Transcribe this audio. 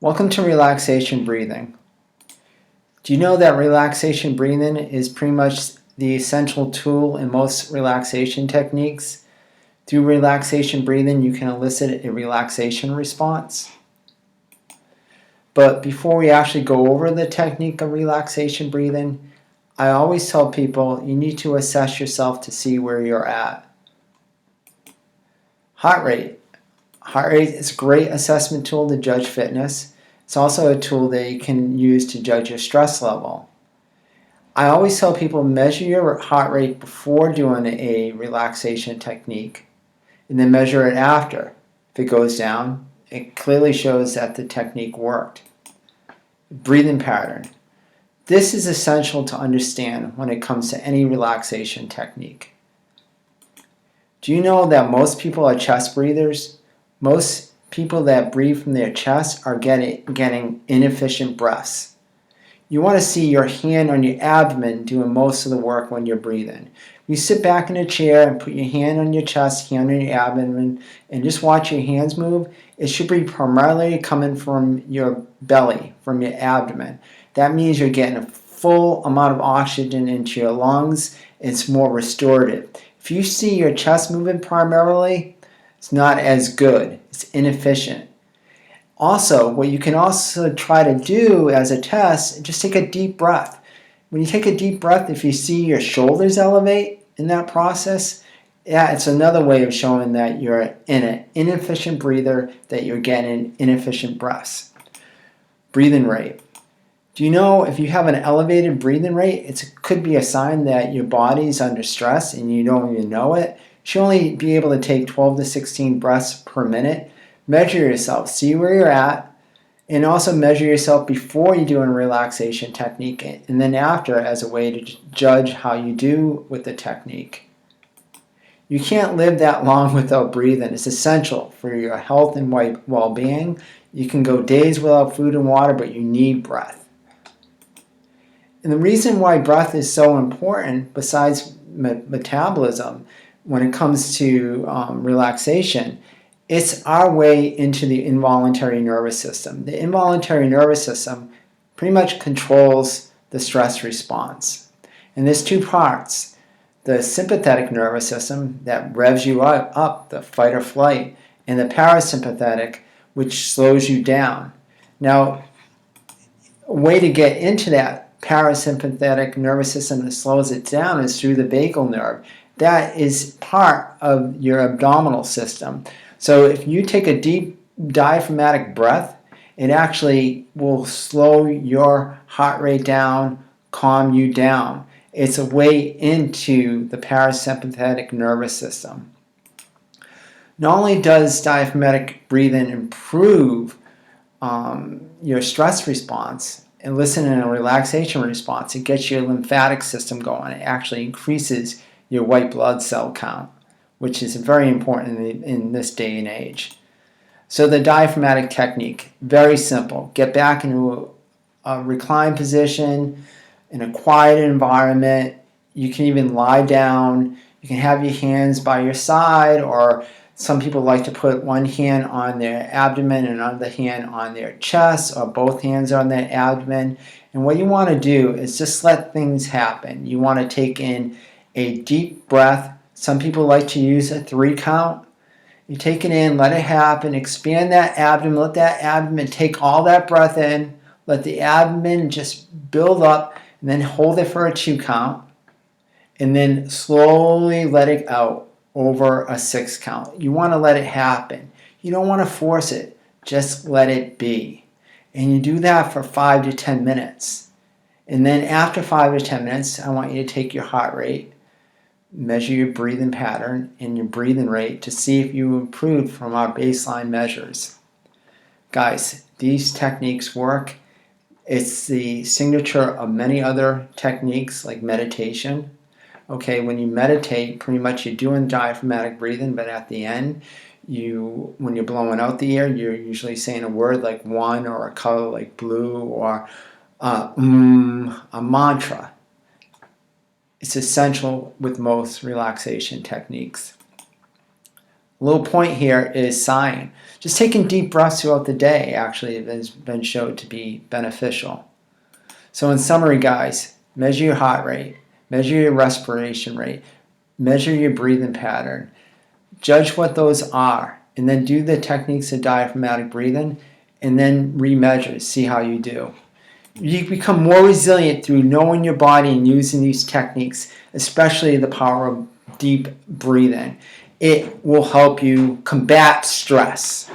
Welcome to relaxation breathing. Do you know that relaxation breathing is pretty much the essential tool in most relaxation techniques? Through relaxation breathing, you can elicit a relaxation response. But before we actually go over the technique of relaxation breathing, I always tell people you need to assess yourself to see where you're at. Heart rate. Heart rate is a great assessment tool to judge fitness. It's also a tool that you can use to judge your stress level. I always tell people measure your heart rate before doing a relaxation technique and then measure it after. If it goes down, it clearly shows that the technique worked. Breathing pattern. This is essential to understand when it comes to any relaxation technique. Do you know that most people are chest breathers? Most people that breathe from their chest are getting inefficient breaths. You want to see your hand on your abdomen doing most of the work when you're breathing. You sit back in a chair and put your hand on your chest, hand on your abdomen, and just watch your hands move. It should be primarily coming from your belly, from your abdomen. That means you're getting a full amount of oxygen into your lungs. It's more restorative. If you see your chest moving primarily, it's not as good. It's inefficient. Also, what you can also try to do as a test, just take a deep breath. When you take a deep breath, if you see your shoulders elevate in that process, it's another way of showing that you're in an inefficient breather, that you're getting inefficient breaths. Breathing rate. Do you know if you have an elevated breathing rate, it could be a sign that your body's under stress and you don't even know it. You should only be able to take 12 to 16 breaths per minute. Measure yourself, see where you're at, and also measure yourself before you do a relaxation technique and then after as a way to judge how you do with the technique. You can't live that long without breathing. It's essential for your health and well-being. You can go days without food and water, but you need breath. And the reason why breath is so important, besides metabolism, when it comes to relaxation, it's our way into the involuntary nervous system. The involuntary nervous system pretty much controls the stress response. And there's two parts. The sympathetic nervous system that revs you up, the fight or flight, and the parasympathetic, which slows you down. Now, a way to get into that parasympathetic nervous system that slows it down is through the vagal nerve. That is part of your abdominal system. So if you take a deep diaphragmatic breath, it actually will slow your heart rate down, calm you down. It's a way into the parasympathetic nervous system. Not only does diaphragmatic breathing improve your stress response, and listen in a relaxation response, it gets your lymphatic system going. It actually increases your white blood cell count, which is very important in this day and age. So the diaphragmatic technique, very simple. Get back into a reclined position in a quiet environment. You can even lie down. You can have your hands by your side, or some people like to put one hand on their abdomen and another hand on their chest, or both hands on their abdomen. And what you want to do is just let things happen. You want to take in a deep breath. Some people like to use a 3 count. You take it in, let it happen, expand that abdomen, let that abdomen take all that breath in, let the abdomen just build up, and then hold it for a 2 count, and then slowly let it out over a 6 count. You want to let it happen. You don't want to force it, just let it be. And you do that for 5 to 10 minutes. And then after 5 to 10 minutes, I want you to take your heart rate, measure your breathing pattern and your breathing rate to see if you improved from our baseline measures. Guys, these techniques work. It's the signature of many other techniques like meditation. Okay, when you meditate, pretty much you're doing diaphragmatic breathing, but at the end, when you're blowing out the air, you're usually saying a word like one or a color like blue or a mantra. It's essential with most relaxation techniques. A little point here is sighing. Just taking deep breaths throughout the day actually has been shown to be beneficial. So in summary, guys, measure your heart rate, measure your respiration rate, measure your breathing pattern, judge what those are, and then do the techniques of diaphragmatic breathing, and then remeasure, see how you do. You become more resilient through knowing your body and using these techniques, especially the power of deep breathing. It will help you combat stress.